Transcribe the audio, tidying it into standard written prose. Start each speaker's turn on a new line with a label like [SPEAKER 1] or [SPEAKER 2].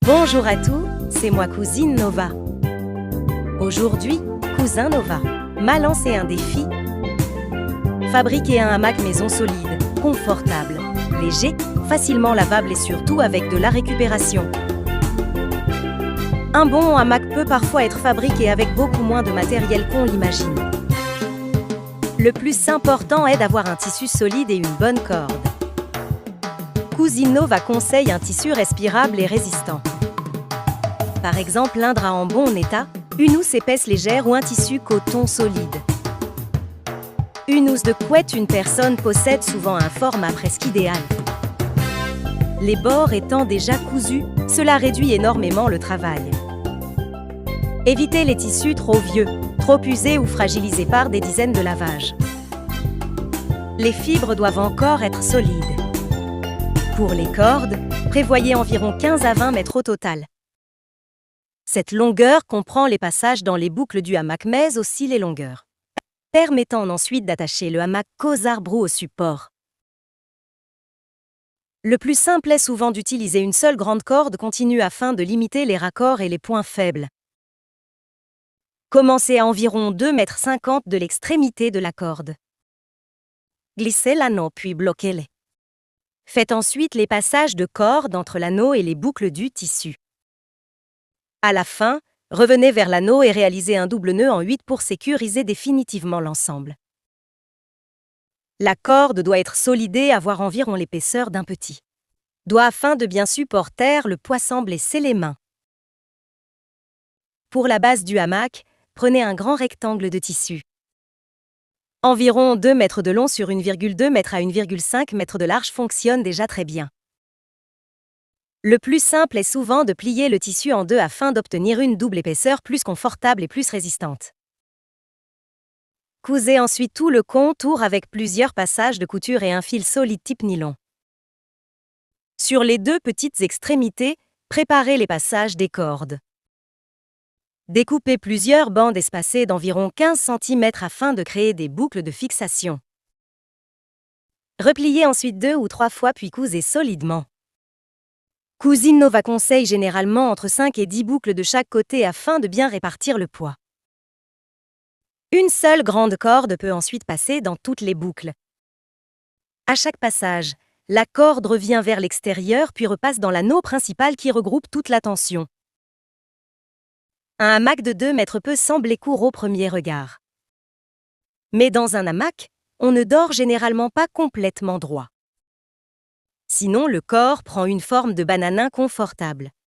[SPEAKER 1] Bonjour à tous, c'est moi Cousine Nova. Aujourd'hui, Cousin Nova m'a lancé un défi. Fabriquer un hamac maison solide, confortable, léger, facilement lavable et surtout avec de la récupération. Un bon hamac peut parfois être fabriqué avec beaucoup moins de matériel qu'on l'imagine. Le plus important est d'avoir un tissu solide et une bonne corde. Cousine Nova conseille un tissu respirable et résistant. Par exemple, un drap en bon état, une housse épaisse légère ou un tissu coton solide. Une housse de couette, une personne possède souvent un format presque idéal. Les bords étant déjà cousus, cela réduit énormément le travail. Évitez les tissus trop vieux, trop usés ou fragilisés par des dizaines de lavages. Les fibres doivent encore être solides. Pour les cordes, prévoyez environ 15 à 20 mètres au total. Cette longueur comprend les passages dans les boucles du hamac mais aussi les longueurs, permettant ensuite d'attacher le hamac qu'aux arbres ou au support. Le plus simple est souvent d'utiliser une seule grande corde continue afin de limiter les raccords et les points faibles. Commencez à environ 2,50 m de l'extrémité de la corde. Glissez l'anneau puis bloquez-les. Faites ensuite les passages de corde entre l'anneau et les boucles du tissu. À la fin, revenez vers l'anneau et réalisez un double nœud en 8 pour sécuriser définitivement l'ensemble. La corde doit être solide et avoir environ l'épaisseur d'un petit doigt afin de bien supporter le poids sans blesser les mains. Pour la base du hamac, prenez un grand rectangle de tissu. Environ 2 mètres de long sur 1,2 m à 1,5 m de large fonctionne déjà très bien. Le plus simple est souvent de plier le tissu en deux afin d'obtenir une double épaisseur plus confortable et plus résistante. Cousez ensuite tout le contour avec plusieurs passages de couture et un fil solide type nylon. Sur les deux petites extrémités, préparez les passages des cordes. Découpez plusieurs bandes espacées d'environ 15 cm afin de créer des boucles de fixation. Repliez ensuite 2 ou 3 fois puis cousez solidement. Cousine Nova conseille généralement entre 5 et 10 boucles de chaque côté afin de bien répartir le poids. Une seule grande corde peut ensuite passer dans toutes les boucles. À chaque passage, la corde revient vers l'extérieur puis repasse dans l'anneau principal qui regroupe toute la tension. Un hamac de 2 mètres peut sembler court au premier regard. Mais dans un hamac, on ne dort généralement pas complètement droit. Sinon, le corps prend une forme de banane inconfortable.